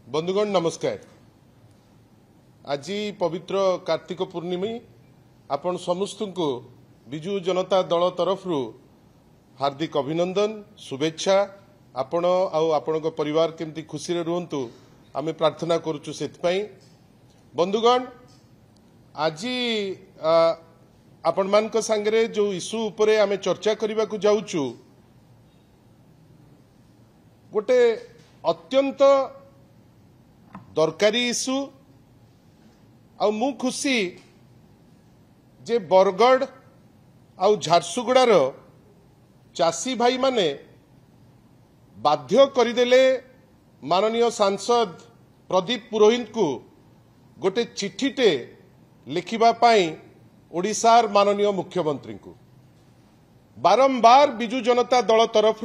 बंधुगण नमस्कार। आज पवित्र कार्तिक पूर्णिमा आपण समस्त को बिजु जनता दल तरफ हार्दिक अभिनंदन शुभेच्छा। आपण आपण परिवार केमती खुशी रे रुहंतु आमे प्रार्थना करूछु। सेतपई बंधुगण आज आपण मान को संगे जो इश्यू उपरे आमे चर्चा करबा को जाउछु गोटे अत्यंत दरकारी इश्यू आ मु खुशी जे बरगढ़ आ झारसुगुड़ार चाषी भाई माने बाध्य करदेले माननीय सांसद प्रदीप पुरोहित को गोटे चिठीटे लिखिबा पाई ओडिशार माननीय मुख्यमंत्री को बारंबार बिजु जनता दल तरफ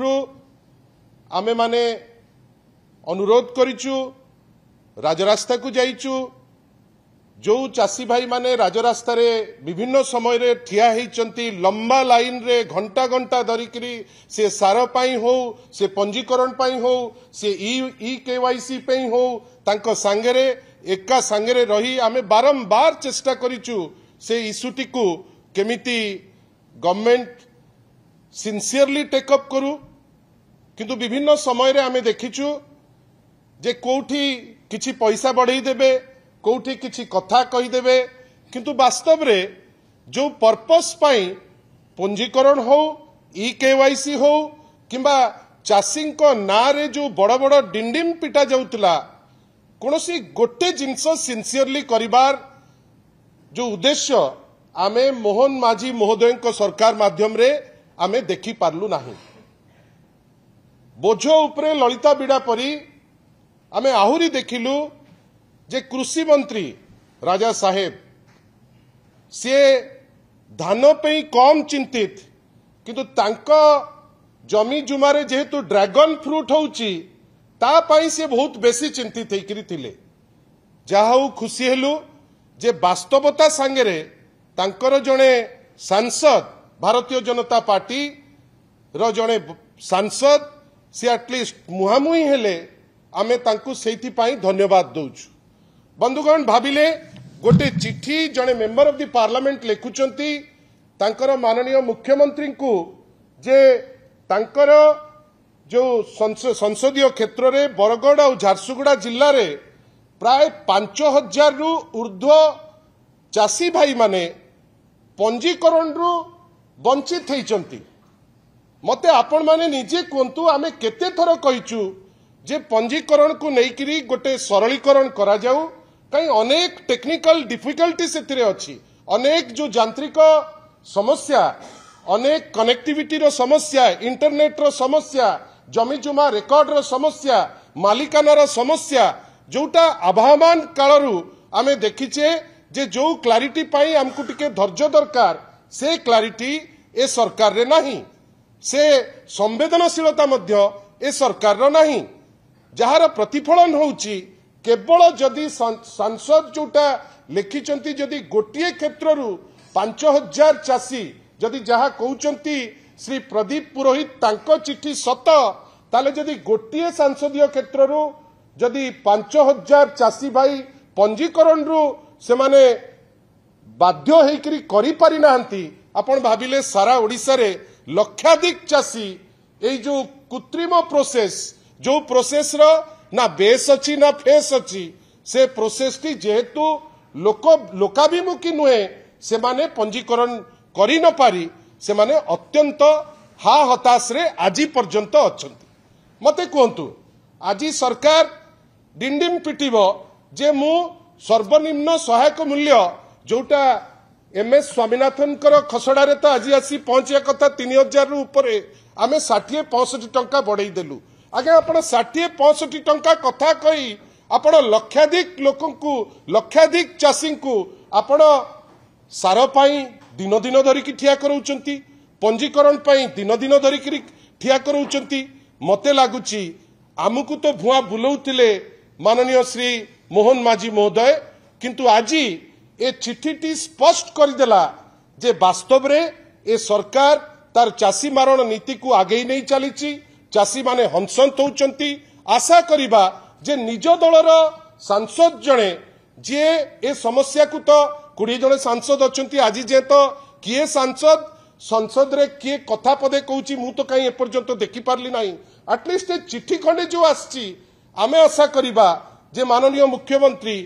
आमे माने अनुरोध करिचु, राजरास्ता को जाइचु। जो चाषी भाई माने राजरास्ता रे विभिन्न समय रे ठिया हेचंती लंबा लाइन रे घंटा घंटा धरिकरी से सार पाई हो से पंजीकरण पाई हो से ई केवाईसी पाई हो तांको सांगरे एका सांगरे रही आमे बारंबार चेष्टा करिचु से इश्यूटी को केमिति गवर्नमेंट सिंसियरली टेकअप करू। किंतु विभिन्न समय रे आमे देखिचु जे कोठी किछि पैसा बढ़ाई देबे कोठी किछि कथा कहि देबे किंतु वास्तव रे जो पर्पस पाई पंजीकरण हो ई केवाईसी हो किंबा चाषी को ना रे जो बड़ बड़ डिंडिम पिटा जाउतला कोनोसी गोटे जिंस सिंसियरली करिबार जो उद्देश्य आमे मोहन माझी महोदय को सरकार माध्यम रे आमे देखि पारलु नाही। बोझ उपरे ललिता बिड़ा परी आमे आहुरी देखिलु जे कृषि मंत्री राजा साहेब से धान पे कम चिंतित किंतु तांको जमी जुमारे जेहेतु ड्रैगन फ्रूट होउची ता पाई से बहुत बेसी चिंतित हेकरी थिले। जाहाउ खुशी हेलु जे वास्तवता सांगरे तांकर जणे सांसद भारतीय जनता पार्टी रो जणे सांसद से एटलिस्ट मुहामुही हेले आमे तांकु सेति पाई धन्यवाद दउछु। बंधुगण भाविले गोटे चिठी जणे मेंबर ऑफ द पार्लियामेंट लिखुचंती तांकर माननीय मुख्यमंत्री को जे तांकर जो संसदीय क्षेत्र रे बरगढ़ और झारसुगुड़ा जिल्ला रे प्राय 5000 रु ऊर्ध्व चाषी भाई माने पंजीकरण रु वंचित हेचंती। मते आपण माने निजे कोंतु आमे केते थर कहिचु जे पंजीकरण को नेइकरी गोटे सरलीकरण करा जाऊ कई अनेक टेक्निकल डिफिकल्टी सेतिरे अछि। अनेक जो यांत्रिक समस्या अनेक कनेक्टिविटी रो समस्या इंटरनेट रो समस्या जमी जुमा रेकर्ड रो समस्या मालिकाना रो समस्या जोटा आभामान कालरू आमे देखिचे जे जो क्लैरिटी पाई हमकु टिके धैर्य दरकार से क्लैरिटी ए सरकार रे नाही से संवेदनशीलता मध्य ए सरकार रो नाही। जहार प्रतिफलन होउची केवल जदि सांसद जोटा लिखिचंती जदि गोटिए क्षेत्र रु 5000 चाषी जदि जहा कहउचंती श्री प्रदीप पुरोहित तांको चिठी सत ताले जदि गोटिए सांसदीय क्षेत्र रु जदि 5000 चाषी भाई पंजीकरण रु से माने बाध्य हेकरी करि पारि नांती आपण भाबिले सारा ओडिसा रे लक्षाधिक चाषी ए जो कृत्रिम प्रोसेस जो प्रोसेस रो ना बेस अच्छी ना फेस अच्छी से प्रोसेस टी जेहेतु लोकाभिमुखी नुहे से माने पंजीकरण करि न पारी से माने अत्यंत हा हताश रे आजी पर्यंत अछंती। मते कहंतु आजी सरकार डिंडिम पिटिबो जे मु सर्वनिम्न सहायक मूल्य जोटा एमएस स्वामीनाथन कर खसड़ा रे तो आज आसी पहुंचिया कथा 3000 रु ऊपर आमे 60-65 टंका बढ़ाई देलु। आगे आपण 60-65 टंका कथा कही आपण लक्षाधिक लोकंकु लक्षाधिक चाषी को आपण सार पाई दिन दिन धरिकी ठिया करूचंती पंजीकरण पाई दिन दिन धरिकी ठिया करूचंती। मते लागुची आमुकु तो भुआ बुलौतिले माननीय श्री मोहन माझी महोदय किंतु आजी ए चिठीटी स्पष्ट करदेला जे वास्तव रे ए सरकार तार चाषी मारण नीति को आगे नहीं चली चाषी माने हंसंत होउचंती। आशा करिबा जे निज दलर सांसद जड़े जी ए समस्या को तो 20 जन सांसद अच्छा आज जे तो किए सांसद संसद रे किए कथा पदे कहूँ मु तो कहीं एपर्यंत देखी पार्ली ना एटलिस्ट चिट्ठी खंडे जो आसी आमे आशा करिबा जे माननीय मुख्यमंत्री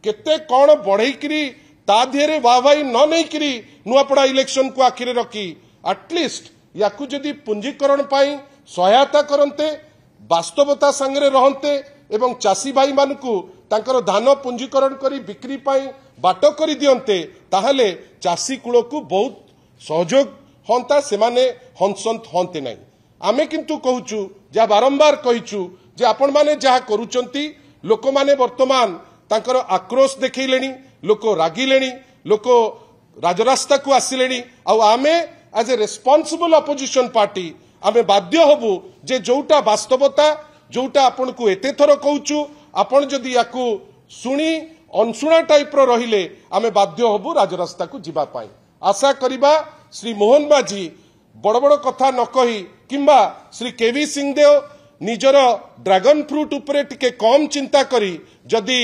केते कौन बढ़ई ता देहरे वाहवाही न नहीं नुआपड़ा इलेक्शन को आखिरे रखी एटलिस्ट याकू जदि पुंजीकरण पाई सहायता करते वास्तवता संगे रहते एवं चाषी भाई मानकू तांकर धान पुंजीकरण करी बिक्री पाई बाट कर दियंते ताहले चाषी कूल को बहुत सहयोग हंता से माने हंसंत हंते नहीं आमे किंतु कहूचु जा बारंबार कहिचु जे आपण माने जहा करूचंती लोक माने वर्तमान तांकर आक्रोश देखैलेनी लोक रागिलेनी लोक राजरास्ता को आसिलेनी आ आमे as a responsible opposition party आमे बाध्य हबु जे जोटा वास्तवता जोटा आपण को एते थर कहूचु आपण जदि याकू सुनी अनसुना टाइप रो रहिले आमे बाध्य हबु राजरास्ता को जिबा पाई आशा करिबा श्री मोहन बाजी बड़ बड़ कथा न कही किंबा श्री केवी सिंहदेव निजर ड्रैगन फ्रूट उपरे टिके कम चिंता करी जदि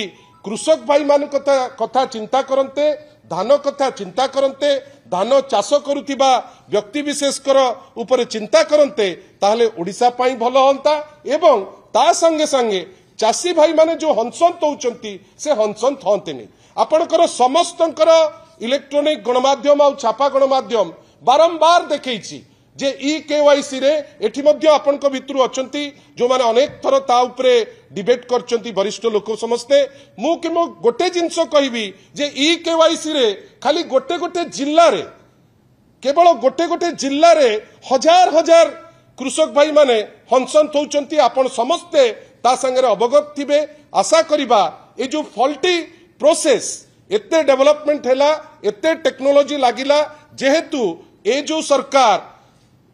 कृषक भाई मान कथा चिंता करते धान कथा चिंता करते धान चाष करुथिबा व्यक्ति विशेषकर उपरे चिंता करते ताहले ओडिशा पाई भल हंता एवं ता संगे संगे चाषी भाई माने जो हंसंत होउचंती से हंसंत हंतेनी आपणकर समस्तंकर इलेक्ट्रॉनिक गणमाध्यम और छापा गणमाध्यम बारंबार देखैछि जे ई केवाईसी रे एठी मध्य आपनक भितरु अछंती जो माने अनेक थर ता उपरे डिबेट करचंती वरिष्ठ लोक समस्ते मु कि मु गोटे जिंस कहबी जे ई केवाईसी रे खाली गोटे गोटे जिल्ला रे केवल गोटे गोटे जिल्ला रे हजार हजार कृषक भाई माने हंसंत होउचंती आपण समस्ते ता संगे अवगत थिबे आशा करिबा ए जो फॉल्टी प्रोसेस एते डेवलपमेंट हैला एते टेक्नोलॉजी लागिला जेहेतु ए जो सरकार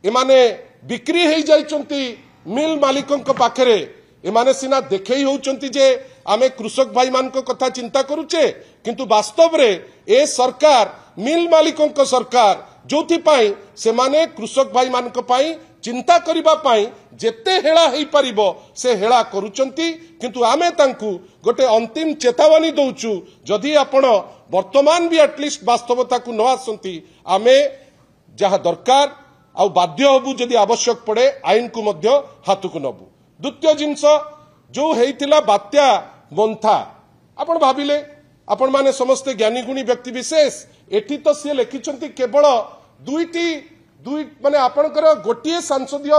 एमाने बिक्री हो जाइचंती मिल मालिकों पाखरे एमाने सिना देखई होउचंती जे आमे कृषक भाई मान को कथा चिंता करूचे किंतु वास्तव रे ए सरकार मिल मालिकों को सरकार जोथि पाई से माने कृषक भाई मान को पाई चिंता करिबा पाई जेते हेला हेई परिबो से हेला करूचंती किंतु आमे तांकू गोटे अंतिम चेतावनी दउचु जदि आपण वर्तमान भी एटलिस्ट वास्तवता को न आसंती आमे जहा दरकार आ बाध्य हबु जदि आवश्यक पड़े आईन को मध्य हाथ को नबु द्वितीय जिनस जो हेइतिला बात्या मंथा आपण भाबिले आपण माने समस्त ज्ञानी गुणी व्यक्ति विशेष एठी तो से लिखिचंती केवल दुई माने आपणकर गोटिए संसदीय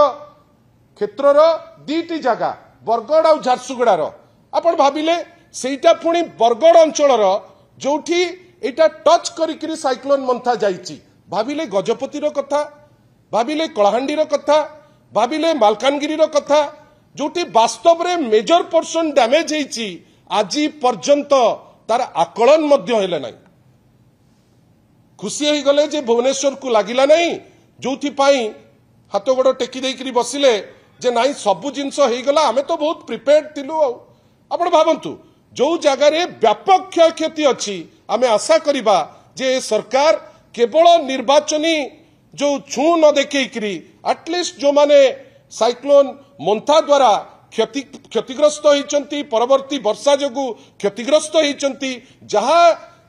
क्षेत्रर दीटी जगह बरगड़ आ झारसुगुड़ार आपण भाबिले सेटा पुणी बरगड़ अंचलर जोठी एटा टच करिकरी साइक्लोन मंथा जाईची भाबिले गजपतिर कथा भाबिले कलाहांडीर कथा भाबिले मालकानगिरीर कथा जोटी वास्तव रे मेजर पर्सन डैमेज हेची आज पर्यंत तार आकलन मध्य हेले नाही खुशी हो गले जे भुवनेश्वर को लागिला नहीं जोथि पाई हाथ गोड़ टेकी देकरी बसिले जे नाही सबु जिंस हो गला आमे तो बहुत प्रिपेयर्ड थिलु आपण भाबंतु जो जगह रे व्यापक क्षयक्षति अछि आमे आशा करिबा जे सरकार केवल निर्वाचनी जो छू न देखिकी एटलिस्ट जो माने साइक्लोन मंथा द्वारा क्षतिग्रस्त होइचंती परवर्ती वर्षा जोगु क्षतिग्रस्त होइचंती जहा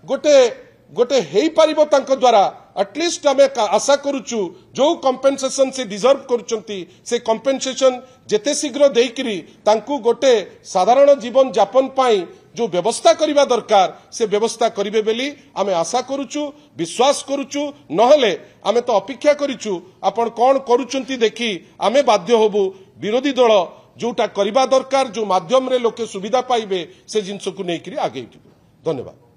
गोटे गोटे हेई पारिबो तांको द्वारा एटलिस्ट आमे आशा करूचु जो कंपेनसेशन से डिजर्व करूचंती से कंपेनसेशन जेते शीघ्र देइकरी तांको गोटे साधारण जीवन यापन पाई जो व्यवस्था करिबा दरकार से व्यवस्था करिवे बेली आमे आशा करूचु विश्वास करूचु नहले आमे तो अपेक्षा करिचु आपण कोन करूचंती देखी आमे बाध्य होबु विरोधी दल जोटा करिबा दरकार जो माध्यम रे लोके सुविधा पाइबे से जिंस को नेकरी आगे धन्यवाद।